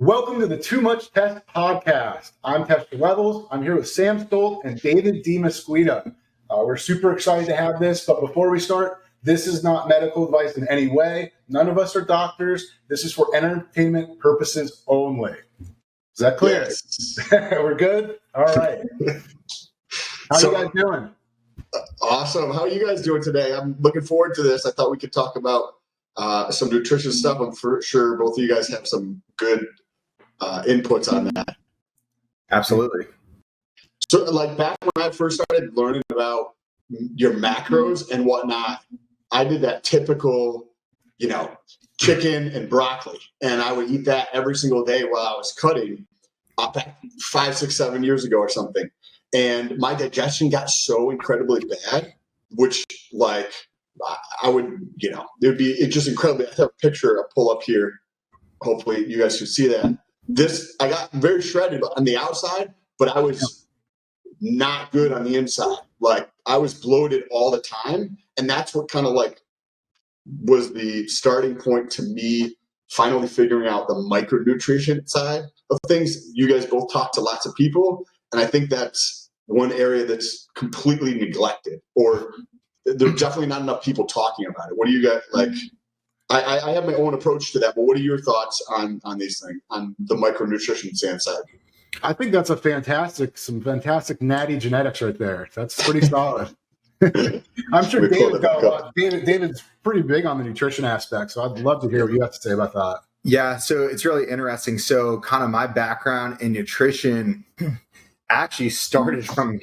Welcome to the Too Much Test podcast. I'm Tester Levels. I'm here with Sam Stolt and David DeMesquita. We're super excited to have this, but before we start, this is not medical advice in any way. None of us are doctors. This is for entertainment purposes only. Is that clear? Yes. We're good? All right. How you guys doing? Awesome. How are you guys doing today? I'm looking forward to this. I thought we could talk about some nutrition stuff. I'm for sure both of you guys have some good inputs on that. Absolutely. So like back when I first started learning about your macros and whatnot, I did that typical, chicken and broccoli. And I would eat that every single day while I was cutting back 5, 6, 7 years ago or something. And my digestion got so incredibly bad, which I would, it's just incredibly. I have a picture I'll pull up here. Hopefully you guys can see that. I got very shredded on the outside, but I was not good on the inside. Like I was bloated all the time. And that's what kind of was the starting point to me finally figuring out the micronutrition side of things. You guys both talk to lots of people. And I think that's one area that's completely neglected, or there's definitely not enough people talking about it. What do you guys like? I have my own approach to that, but what are your thoughts on these things, on the micronutrition side? I think that's some fantastic natty genetics right there. That's pretty solid. I'm sure David's pretty big on the nutrition aspect, so I'd love to hear what you have to say about that. Yeah, so it's really interesting. So kind of my background in nutrition actually started from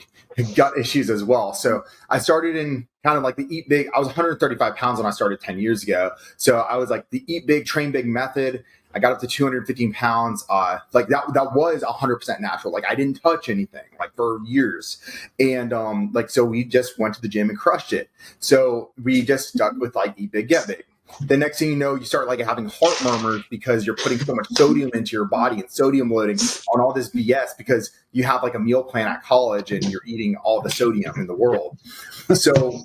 gut issues as well. So I started in kind of like the eat big. I was 135 pounds when I started 10 years ago. So I was like the eat big, train big method. I got up to 215 pounds. That was 100% natural. Like I didn't touch anything like for years. And so we just went to the gym and crushed it. So we just stuck with like eat big, get big. The next thing you know, you start like having heart murmurs because you're putting so much sodium into your body and sodium loading on all this BS because you have like a meal plan at college and you're eating all the sodium in the world. So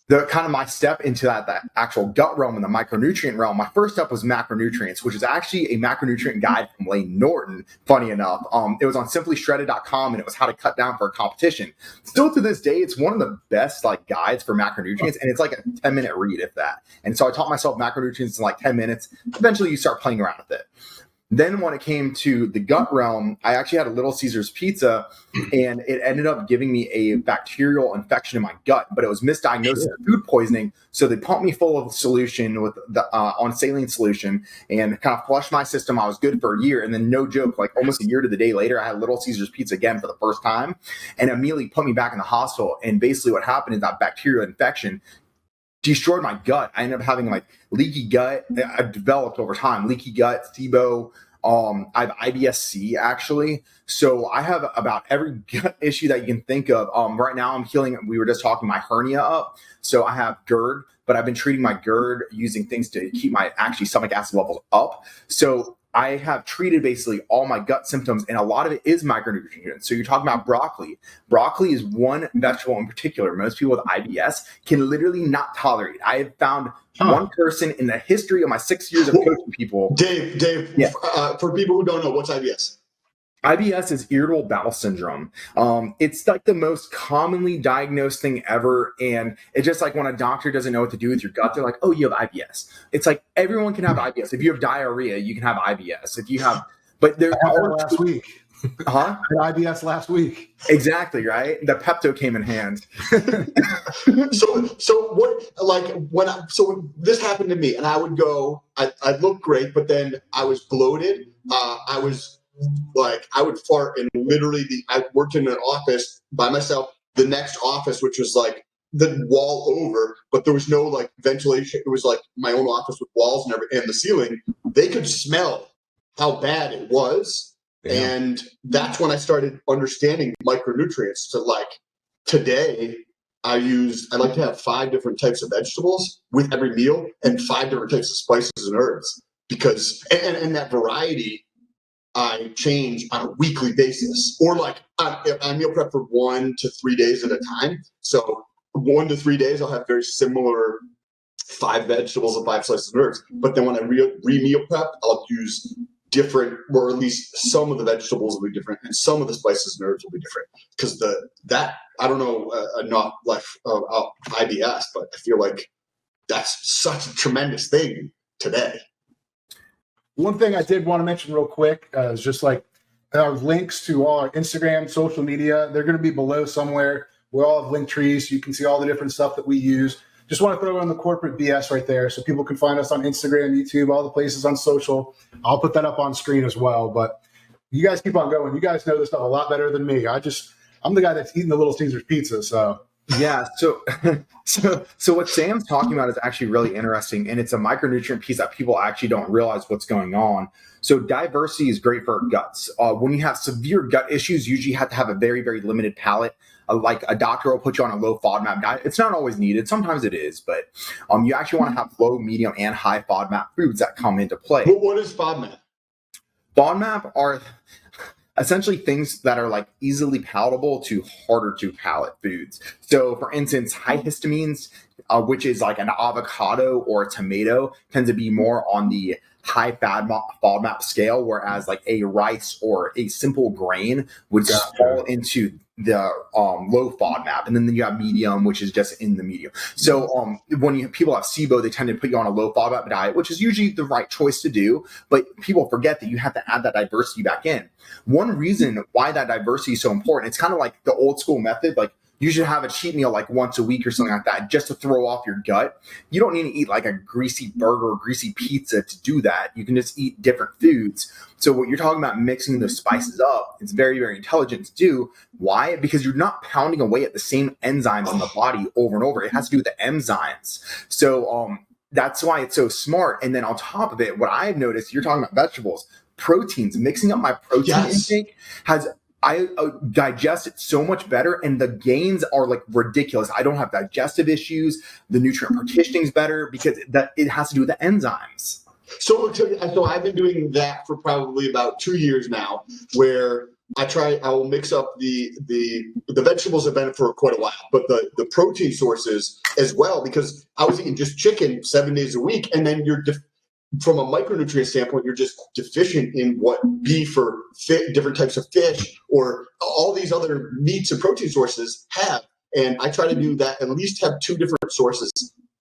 the kind of my step into that actual gut realm and the micronutrient realm, my first step was macronutrients, which is actually a macronutrient guide from Lane Norton, funny enough. It was on simplyshredded.com and it was how to cut down for a competition. Still to this day, it's one of the best like guides for macronutrients, and it's like a 10-minute read, if that. And so I taught myself macronutrients in like 10 minutes. Eventually you start playing around with it. Then when it came to the gut realm, I actually had a Little Caesars pizza and it ended up giving me a bacterial infection in my gut, but it was misdiagnosed as food poisoning. So they pumped me full of solution with on saline solution and kind of flushed my system. I was good for a year. And then no joke, like almost a year to the day later, I had Little Caesars pizza again for the first time and immediately put me back in the hospital. And basically what happened is that bacterial infection destroyed my gut. I ended up having like leaky gut. I developed over time, leaky gut, SIBO. I have IBS-C actually. So I have about every gut issue that you can think of. Right now I'm healing. We were just talking my hernia up. So I have GERD, but I've been treating my GERD using things to keep my actually stomach acid levels up. So I have treated basically all my gut symptoms, and a lot of it is micronutrients. So you're talking about broccoli. Broccoli is one vegetable in particular most people with IBS can literally not tolerate. I have found one person in the history of my 6 years of coaching people. Dave, yeah. For people who don't know, what's IBS? IBS is irritable bowel syndrome. It's like the most commonly diagnosed thing ever. And it's just like when a doctor doesn't know what to do with your gut, they're like, oh, you have IBS. It's like everyone can have IBS. If you have diarrhea, you can have IBS. If you have, but there are last week. Huh? I had IBS last week. Exactly, right? The Pepto came in hand. So when this happened to me and I would go, I looked great, but then I was bloated. I would fart, and literally I worked in an office by myself, the next office, which was like the wall over, but there was no like ventilation. It was like my own office with walls and everything, and the ceiling. They could smell how bad it was. Yeah. And that's when I started understanding micronutrients. So like today I like to have 5 different types of vegetables with every meal and 5 different types of spices and herbs because, and that variety I change on a weekly basis, or like I meal prep for 1 to 3 days at a time. So 1 to 3 days, I'll have very similar 5 vegetables and 5 slices of herbs. But then when I re-meal prep, I'll use different, or at least some of the vegetables will be different, and some of the spices and herbs will be different. Because that I don't know, not like IBS, but I feel like that's such a tremendous thing today. One thing I did want to mention real quick is just like our links to all our Instagram, social media. They're going to be below somewhere. We all have link trees, so you can see all the different stuff that we use. Just want to throw in the corporate BS right there so people can find us on Instagram, YouTube, all the places on social. I'll put that up on screen as well. But you guys keep on going. You guys know this stuff a lot better than me. I'm the guy that's eating the Little Caesars pizza, so. Yeah, so what Sam's talking about is actually really interesting, and it's a micronutrient piece that people actually don't realize what's going on. So diversity is great for our guts. When you have severe gut issues, usually you have to have a very, very limited palate. Like a doctor will put you on a low FODMAP diet. It's not always needed. Sometimes it is, but you actually want to have low, medium, and high FODMAP foods that come into play. But what is FODMAP? FODMAP are essentially things that are like easily palatable to harder to palate foods. So for instance, high histamines, which is like an avocado or a tomato, tends to be more on the high FODMAP scale, whereas like a rice or a simple grain would fall into the low FODMAP, and then you have medium, which is just in the medium. So when people have SIBO, they tend to put you on a low FODMAP diet, which is usually the right choice to do, but people forget that you have to add that diversity back in. One reason why that diversity is so important, it's kind of like the old school method, like you should have a cheat meal like once a week or something like that just to throw off your gut. You don't need to eat like a greasy burger or greasy pizza to do that. You can just eat different foods. So what you're talking about, mixing those spices up, it's very, very intelligent to do. Why? Because you're not pounding away at the same enzymes in the body over and over. It has to do with the enzymes. So that's why it's so smart. And then on top of it, what I've noticed, you're talking about vegetables, proteins, mixing up my protein intake I digest it so much better, and the gains are like ridiculous. I don't have digestive issues. The nutrient partitioning is better because it has to do with the enzymes. So I've been doing that for probably about 2 years now, where I will mix up the vegetables have been for quite a while, but the protein sources as well, because I was eating just chicken 7 days a week, and then from a micronutrient standpoint, you're just deficient in what beef or different types of fish or all these other meats and protein sources have. And I try to do that, at least have 2 different sources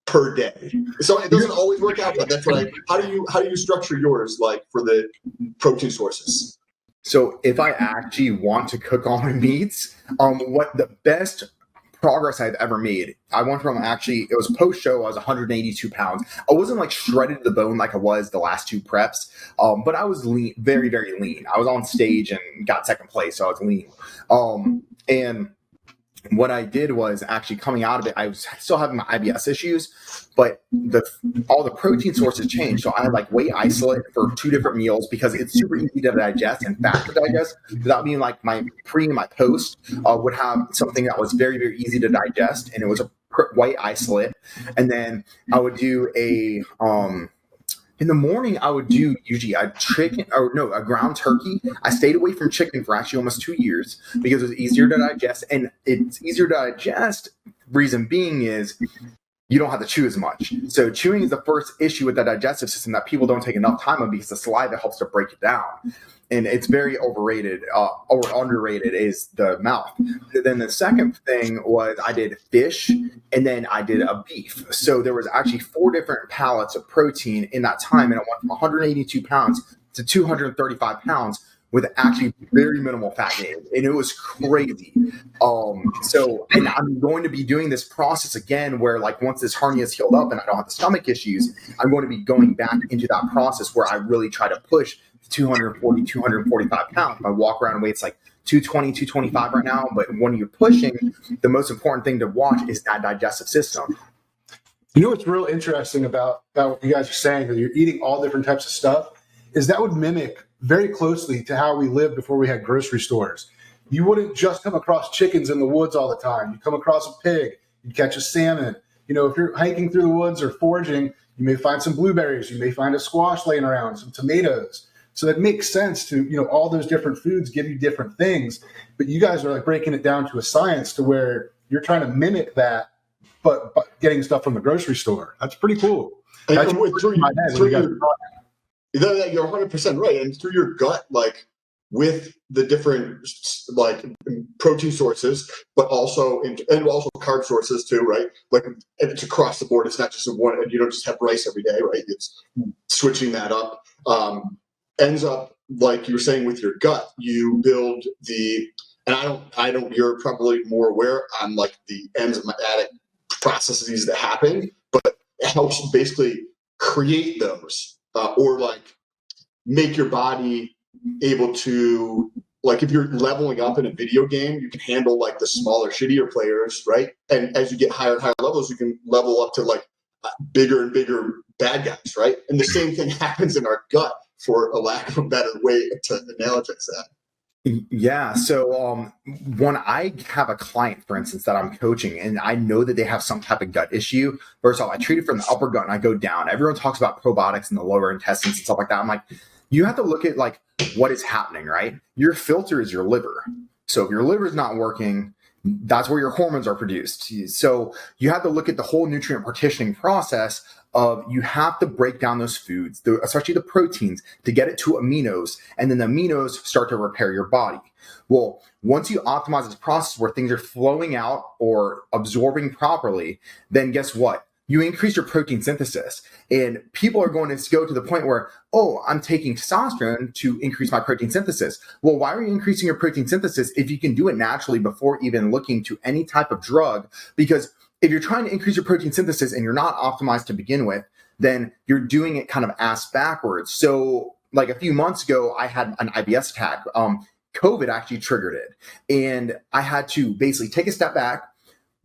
per day. So it doesn't always work out, but that's what how do you structure yours, like for the protein sources? So if I actually want to cook all my meats, what the best progress I've ever made, I went from it was post-show, I was 182 pounds. I wasn't like shredded to the bone like I was the last 2 preps, but I was lean, very, very lean. I was on stage and got second place, so I was lean. And what I did was actually coming out of it, I was still having my IBS issues, but all the protein sources changed. So I had like whey isolate for 2 different meals because it's super easy to digest and fast to digest. Without being like my pre and my post would have something that was very, very easy to digest, and it was a white isolate. And then I would do in the morning, I would do usually a ground turkey. I stayed away from chicken for actually almost 2 years because it was easier to digest. And it's easier to digest. Reason being is you don't have to chew as much. So chewing is the first issue with the digestive system that people don't take enough time on, because the saliva helps to break it down. And it's very overrated or underrated is the mouth. Then the second thing was I did fish, and then I did a beef. So there was actually 4 different pallets of protein in that time. And it went from 182 pounds to 235 pounds with actually very minimal fat gain. And it was crazy. And I'm going to be doing this process again where like once this hernia is healed up and I don't have the stomach issues, I'm going to be going back into that process where I really try to push 240, 245 pounds. My walk around weight's like 220, 225 right now. But when you're pushing, the most important thing to watch is that digestive system. You know what's real interesting about what you guys are saying, that you're eating all different types of stuff, is that would mimic very closely to how we lived before we had grocery stores. You wouldn't just come across chickens in the woods all the time. You come across a pig, you catch a salmon. You know, if you're hiking through the woods or foraging, you may find some blueberries, you may find a squash laying around, some tomatoes. So that makes sense to, all those different foods give you different things. But you guys are like breaking it down to a science to where you're trying to mimic that, but getting stuff from the grocery store. That's pretty cool. And That's through You're 100% right. And through your gut, like with the different like protein sources, but also and also carb sources too, right? Like it's across the board. It's not just one. You don't just have rice every day, right? It's switching that up. Ends up like you were saying with your gut. You build the and I don't. You're probably more aware on like the enzymatic processes that happen, but it helps basically create those or like make your body able to like if you're leveling up in a video game, you can handle like the smaller, shittier players, right? And as you get higher and higher levels, you can level up to like bigger and bigger bad guys, right? And the same thing happens in our gut, for a lack of a better way to analogize that. Yeah. So when I have a client, for instance, that I'm coaching and I know that they have some type of gut issue, first off, I treat it from the upper gut and I go down. Everyone talks about probiotics in the lower intestines and stuff like that. I'm like, you have to look at like what is happening, right? Your filter is your liver. So if your liver is not working, that's where your hormones are produced. So you have to look at the whole nutrient partitioning process of you have to break down those foods, especially the proteins, to get it to aminos, and then the aminos start to repair your body. Well, once you optimize this process where things are flowing out or absorbing properly, then guess what? You increase your protein synthesis. And people are going to go to the point where, oh, I'm taking testosterone to increase my protein synthesis. Well, why are you increasing your protein synthesis if you can do it naturally before even looking to any type of drug? Because if you're trying to increase your protein synthesis and you're not optimized to begin with, then you're doing it kind of ass backwards. So like a few months ago, I had an IBS attack. COVID actually triggered it. And I had to basically take a step back,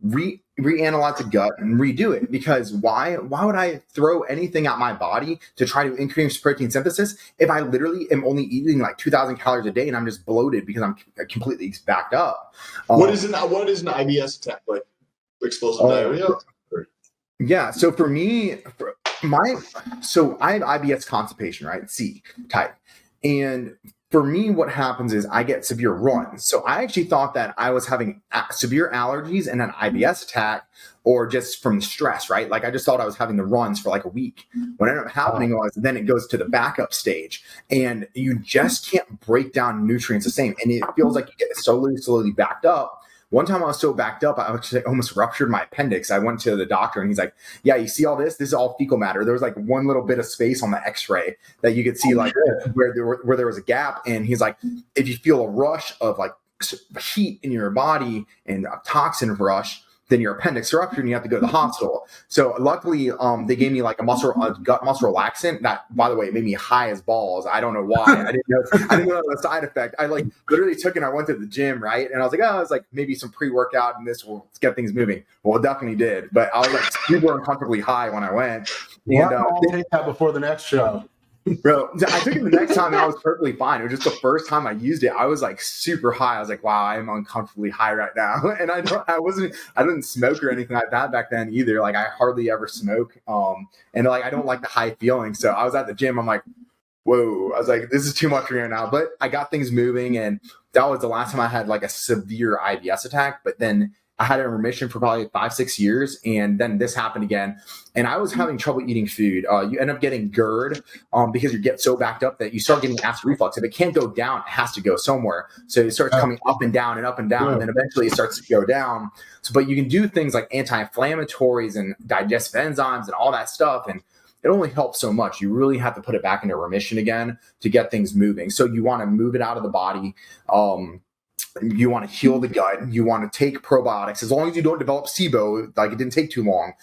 reanalyze the gut and redo it. Because why would I throw anything at my body to try to increase protein synthesis if I literally am only eating like 2,000 calories a day and I'm just bloated because I'm completely backed up? What is an IBS attack like? Explosive diarrhea? Yeah. So for me, I have IBS constipation, right? C type. And for me, what happens is I get severe runs. So I actually thought that I was having severe allergies and an IBS attack, or just from stress, right? Like I just thought I was having the runs for like a week. What ended up happening was then it goes to the backup stage and you just can't break down nutrients the same. And it feels like you get slowly backed up. One time I was so backed up, I actually almost ruptured my appendix. I went to the doctor and he's like, yeah, you see all this? This is all fecal matter. There was like one little bit of space on the x-ray that you could see like where there was a gap. And he's like, if you feel a rush of like heat in your body and a toxin rush, then your appendix ruptured and you have to go to the hospital. So luckily, they gave me like a gut muscle relaxant that, by the way, made me high as balls. I don't know why. I didn't know the side effect. I like literally took it and I went to the gym, right? And I was like, oh, it's like maybe some pre-workout and this will get things moving. Well, it definitely did. But I was like super uncomfortably high when I went. And I'll take that before the next show. Bro, I took it the next time and I was perfectly fine. It was just the first time I used it, I was like super high. I was like, wow, I'm uncomfortably high right now. And I didn't smoke or anything like that back then either. Like I hardly ever smoke. And like I don't like the high feeling. So I was at the gym, I'm like, whoa, I was like, this is too much for me now. But I got things moving, and that was the last time I had like a severe IBS attack. But then I had it in remission for probably 5-6 years. And then this happened again. And I was having trouble eating food. You end up getting GERD because you get so backed up that you start getting acid reflux. If it can't go down, it has to go somewhere. So it starts coming up and down and up and down. And then eventually it starts to go down. So, but you can do things like anti-inflammatories and digestive enzymes and all that stuff. And it only helps so much. You really have to put it back into remission again to get things moving. So you want to move it out of the body. You want to heal the gut. You want to take probiotics. As long as you don't develop SIBO, like it didn't take too long,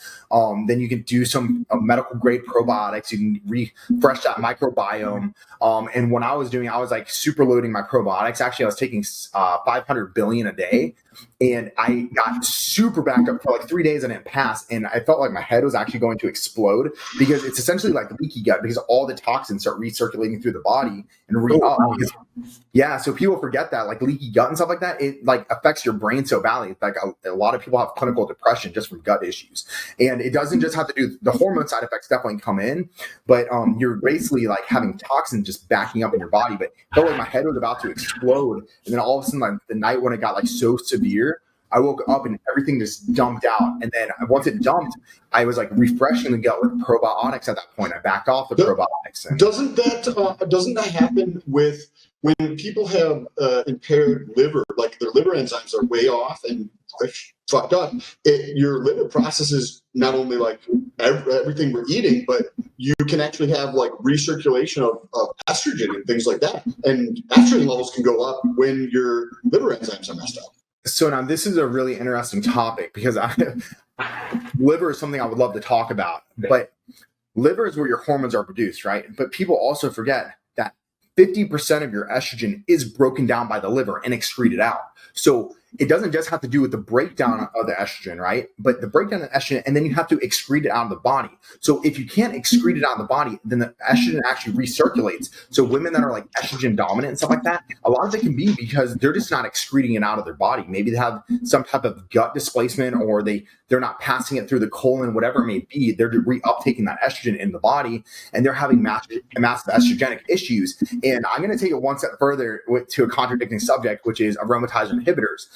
then you can do some medical grade probiotics. You can refresh that microbiome. And when I was doing, I was like super loading my probiotics. Actually, I was taking 500 billion a day. And I got super backed up for like 3 days and it passed. And I felt like my head was actually going to explode because it's essentially like leaky gut because all the toxins start recirculating through the body and re-up. Yeah, so people forget that like leaky gut and stuff like that, it like affects your brain so badly. Like a lot of people have clinical depression just from gut issues. And it doesn't just have to do, the hormone side effects definitely come in, but you're basically like having toxins just backing up in your body. But I felt like my head was about to explode. And then all of a sudden, like the night when it got like so severe, I woke up and everything just dumped out. And then once it dumped, I was like refreshing the gut with probiotics at that point. I backed off the probiotics. And doesn't that happen with when people have impaired liver, like their liver enzymes are way off and fucked up? Your liver processes not only like everything we're eating, but you can actually have like recirculation of estrogen and things like that. And estrogen levels can go up when your liver enzymes are messed up. So now this is a really interesting topic because liver is something I would love to talk about, but liver is where your hormones are produced, right? But people also forget that 50% of your estrogen is broken down by the liver and excreted out. So it doesn't just have to do with the breakdown of the estrogen, right? But the breakdown of estrogen, and then you have to excrete it out of the body. So if you can't excrete it out of the body, then the estrogen actually recirculates. So women that are like estrogen dominant and stuff like that, a lot of it can be because they're just not excreting it out of their body. Maybe they have some type of gut displacement, or they're not passing it through the colon, whatever it may be. They're reuptaking that estrogen in the body, and they're having massive estrogenic issues. And I'm going to take it one step further to a contradicting subject, which is aromatase inhibitors.